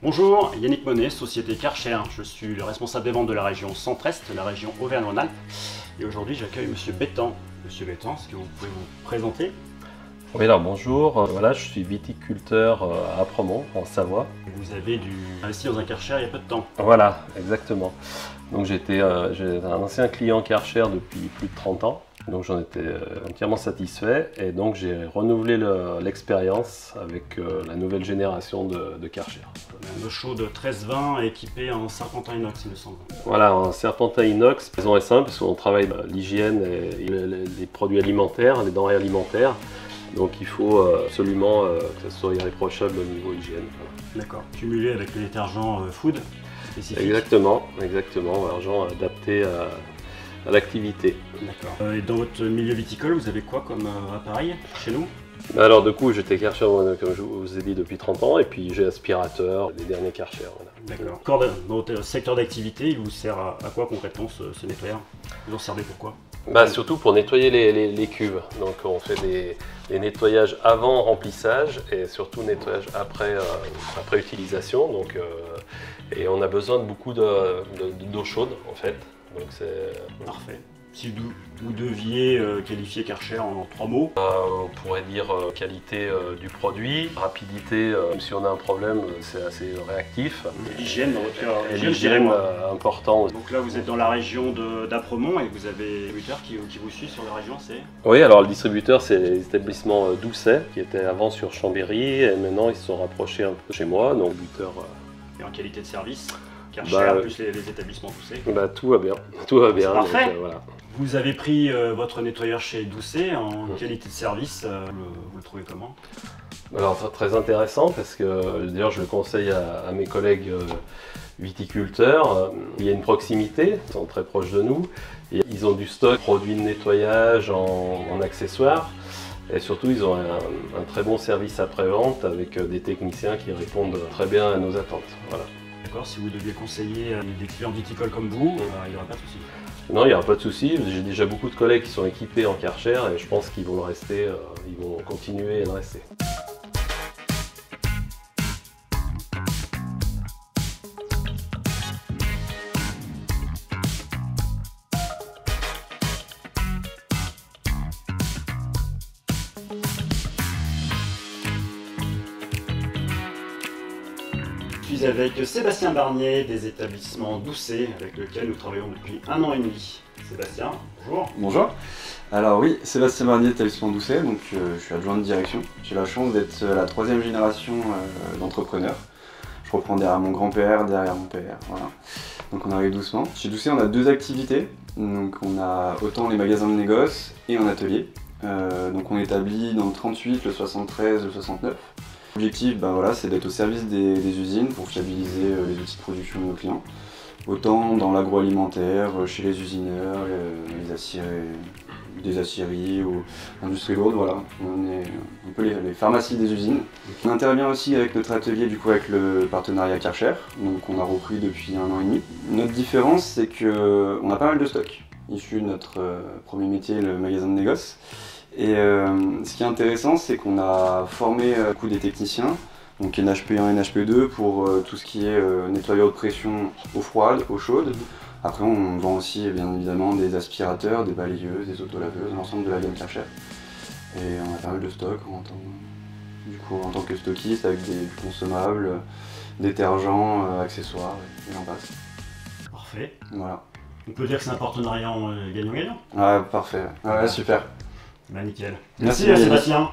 Bonjour, Yannick Monet, société Karcher. Je suis le responsable des ventes de la région Centre-Est, la région Auvergne-Rhône-Alpes. Et aujourd'hui, j'accueille Monsieur Bétan. Monsieur Bétan, est-ce que vous pouvez vous présenter? Oui, alors bonjour, voilà, je suis viticulteur à Apremont, en Savoie. Vous avez investi dans un Karcher il y a peu de temps. Voilà, exactement. Donc j'ai un ancien client Karcher depuis plus de 30 ans, donc j'en étais entièrement satisfait et donc j'ai renouvelé l'expérience avec la nouvelle génération de Karcher. Un eau chaude 1320 équipé en serpentin inox, il me semble. Voilà, en serpentin inox, la raison est simple parce qu'on travaille l'hygiène et les produits alimentaires, les denrées alimentaires. Donc il faut absolument que ça soit irréprochable au niveau hygiène. Voilà. D'accord. Cumulé avec le détergent food spécifique. Exactement, l'argent adapté à l'activité. D'accord. Et dans votre milieu viticole, vous avez quoi comme appareil chez nous? Alors du coup, j'étais Karcher, comme je vous ai dit, depuis 30 ans, et puis j'ai aspirateur, les derniers Karcher. Voilà. D'accord. Dans votre secteur d'activité, il vous sert à quoi concrètement ce nettoyeur? Vous en servez pourquoi? Surtout pour nettoyer les cuves. Donc on fait des nettoyages avant remplissage et surtout nettoyage après utilisation. Donc, et on a besoin de beaucoup d'eau chaude en fait. Donc c'est parfait. Si vous deviez qualifier Karcher en 3 mots? On pourrait dire qualité du produit, rapidité, si on a un problème, c'est assez réactif. L'hygiène dans votre cas, l'hygiène important. Donc là vous êtes dans la région d'Apremont et vous avez des distributeurs qui vous suivent sur la région, c'est? Oui, alors le distributeur c'est l'établissement Doucet qui était avant sur Chambéry et maintenant ils se sont rapprochés un peu chez moi. Donc distributeur. Et en qualité de service? Karcher plus les établissements Doucet? Tout va bien, tout va bien. Parfait. Donc, voilà. Vous avez pris votre nettoyeur chez Doucet en qualité de service, vous le trouvez comment? Alors très intéressant parce que d'ailleurs je le conseille à mes collègues viticulteurs. Il y a une proximité, ils sont très proches de nous. Et ils ont du stock, produits de nettoyage en accessoires. Et surtout ils ont un très bon service après-vente avec des techniciens qui répondent très bien à nos attentes. Voilà. D'accord, si vous deviez conseiller des clients viticoles comme vous, il n'y aura pas de souci. Non, il n'y aura pas de souci. J'ai déjà beaucoup de collègues qui sont équipés en Karcher et je pense qu'ils vont le rester, ils vont continuer à le rester. Je suis avec Sébastien Barnier des établissements Doucet avec lequel nous travaillons depuis 1 an et demi. Sébastien, bonjour. Bonjour. Alors oui, Sébastien Barnier, établissement Doucet, donc je suis adjoint de direction. J'ai la chance d'être la 3e génération d'entrepreneurs. Je reprends derrière mon grand-père, derrière mon père, voilà. Donc on arrive doucement. Chez Doucet, on a 2 activités. Donc on a autant les magasins de négoce et en atelier. Donc on établit dans le 38, le 73, le 69. L'objectif, c'est d'être au service des usines pour fiabiliser les outils de production de nos clients. Autant dans l'agroalimentaire, chez les usineurs, des aciéries ou l'industrie lourde, voilà. On est un peu les pharmacies des usines. On intervient aussi avec notre atelier, du coup, avec le partenariat Karcher, donc on a repris depuis 1 an et demi. Notre différence, c'est qu'on a pas mal de stocks, issus de notre premier métier, le magasin de négoce. Et ce qui est intéressant, c'est qu'on a formé beaucoup des techniciens, donc NHP1 et NHP2 pour tout ce qui est nettoyeur de pression eau froide, eau chaude. Après on vend aussi bien évidemment des aspirateurs, des balayeuses, des autolaveuses, l'ensemble de la gamme Karcher. Et on a pas mal de stocks en tant que stockiste avec des consommables, détergents, accessoires et j'en passe. Parfait. Voilà. On peut dire que c'est un partenariat gagnant-gagnant? Ouais, parfait. Ouais, super. Nickel. Merci Sébastien.